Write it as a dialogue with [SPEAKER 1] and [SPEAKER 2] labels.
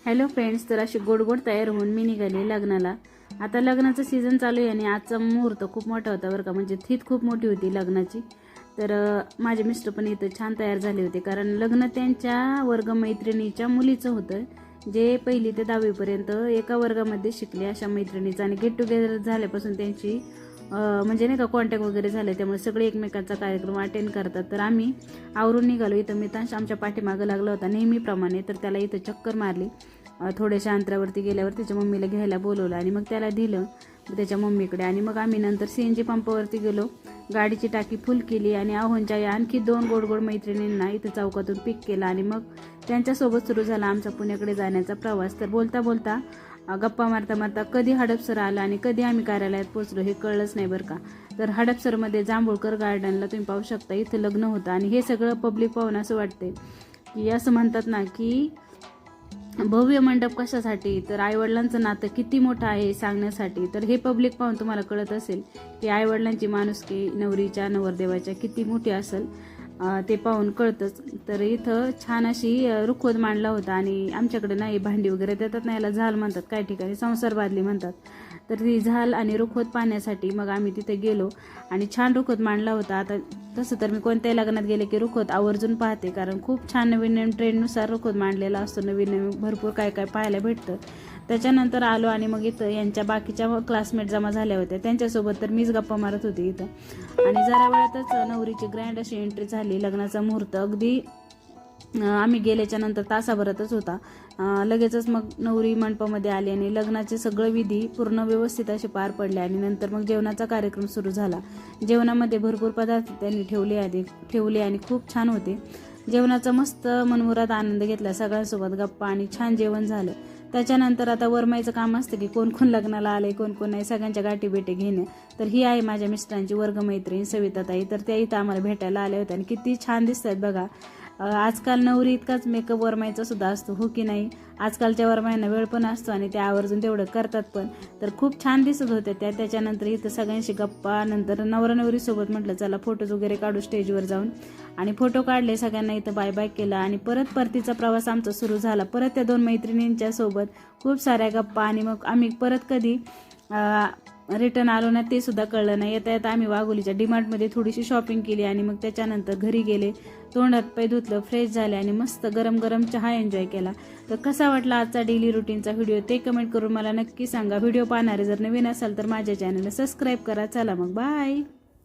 [SPEAKER 1] Hello friends, तर अशी गोड गोड तयार होऊन मी निघाले लग्नाला। आता लग्नाचं सीझन चालू आहे आणि आजचा मुहूर्त खूप मोठा होता बरं का, म्हणजे थीत खूप मोठी होती लग्नाची। तर माझे मिस्टर पण इथं छान तयार झाले होते, कारण लग्न त्यांच्या वर्गमैत्रिणीच्या मुलीचं होतं, जे 1ली ते 10वी पर्यंत एका वर्गामध्ये शिकले अशा मैत्रिणीचं। आणि गेट टुगेदर झाल्यापासून त्यांची म्हणजे नाही का कॉन्टॅक्ट वगैरे झाले, त्यामुळे सगळे एकमेकांचा कार्यक्रम अटेंड करतात। तर आम्ही आवरून निघालो। इथं मितांश आमच्या पाठीमागं लागला होता नेहमीप्रमाणे, तर त्याला इथं चक्कर मारली। थोड्याशा अंतरावरती गेल्यावर त्याच्या मम्मीला घ्यायला बोलवलं आणि मग त्याला दिलं त्याच्या मम्मीकडे। आणि मग आम्ही नंतर CNG पंपावरती गेलो, गाडीची टाकी फुल केली आणि आहोंच्या या आणखी 2 गोड गोड मैत्रिणींना इथं चौकातून पिक केला आणि मग त्यांच्यासोबत सुरू झाला आमचा पुण्याकडे जाण्याचा प्रवास। तर बोलता बोलता गप्पा मारता मारता कधी हडपसर आलं आणि कधी आम्ही कार्यालयात पोचलो हे कळलंच नाही बरं का। तर हडपसरमध्ये जांभूळकर गार्डनला तुम्ही पाहू शकता, इथं लग्न होतं आणि हे सगळं पब्लिक पाहून असं वाटते की असं म्हणतात ना की भव्य मंडप कशासाठी, तर आईवडिलांचं नातं किती मोठं आहे हे सांगण्यासाठी। तर हे पब्लिक पाहून तुम्हाला कळत असेल की आईवडिलांची माणुसकी नवरीच्या नवरदेवाच्या किती मोठी असेल, ते पाहून कळतंच। तर इथं छान अशी रुखवत मांडला होता आणि आमच्याकडे नाही भांडी वगैरे देतात ना, याला झाल म्हणतात, काही ठिकाणी संसार बादली म्हणतात। तर ती झाल आणि रुखवत पाहण्यासाठी मग आम्ही तिथे गेलो आणि छान रुखवत मांडला होता। आता तसं तर मी कोणत्याही लग्नात गेले की रुखवत आवर्जून पाहते, कारण खूप छान नवीन नवीन ट्रेंडनुसार रुखवत मांडलेला असतो, नवीन नवीन भरपूर काय काय पाहायला भेटतं। त्याच्यानंतर आलो आणि मग इथं यांच्या बाकीच्या क्लासमेट जमा झाल्या होत्या, त्यांच्यासोबत तर मीच गप्पा मारत होती इथं। आणि जरा वेळातच नवरीची ग्रँड अशी एंट्री झाली। लग्नाचा मुहूर्त अगदी आम्ही गेल्याच्या नंतर तासाभरातच होता। लगेचच मग नवरी मंडपामध्ये आली आणि लग्नाचे सगळं विधी पूर्ण व्यवस्थित असे पार पडले। आणि नंतर मग जेवणाचा कार्यक्रम सुरू झाला। जेवणामध्ये भरपूर पदार्थ त्यांनी ठेवले आणि खूप छान होते। जेवणाचा मस्त मनमुराद आनंद घेतला, सगळ्यांसोबत गप्पा आणि छान जेवण झालं। त्याच्यानंतर आता वरमाईचं काम असतं की कोण कोण लग्नाला आले कोण कोण नाही, सगळ्यांच्या गाठी भेटी घेणं। तर ही आहे माझ्या मिस्टरांची वर्गमैत्रीण सविताताई, तर त्या इथं आम्हाला भेटायला आल्या होत्या आणि किती छान दिसत आहेत बघा। आजकाल नवरी इतकाच मेकअप वरमाईचा सुद्धा असतो, हो की नाही? आजकालच्या वरमाईंना वेळ पण असतो आणि त्या आवर्जून तेवढं करतात पण। तर खूप छान दिसत होत्या त्या। त्याच्यानंतर इथं सगळ्यांशी गप्पा, नंतर नवरा नवरीसोबत म्हटलं चला फोटोज वगैरे काढू स्टेजवर जाऊन, आणि फोटो काढले, सगळ्यांना इथं बाय बाय केलं आणि परत परतीचा प्रवास आमचा सुरू झाला। परत त्या 2 मैत्रिणींच्या सोबत खूप साऱ्या गप्पा आणि मग आम्ही परत कधी रिटर्न आलो ना ते सुद्धा कळलं नाही। येता येता आम्ही वाघोलीच्या DMartमध्ये थोडीशी शॉपिंग केली आणि मग त्याच्यानंतर घरी गेले, तोंडात पाय धुतलं, फ्रेश झाले आणि मस्त गरम गरम चहा एन्जॉय केला। तर कसा वाटला आजचा डेली रुटीनचा व्हिडिओ ते कमेंट करून मला नक्की सांगा। व्हिडिओ पाहणारे जर नवीन असाल तर माझ्या चॅनलला सबस्क्राईब करा। चला मग बाय।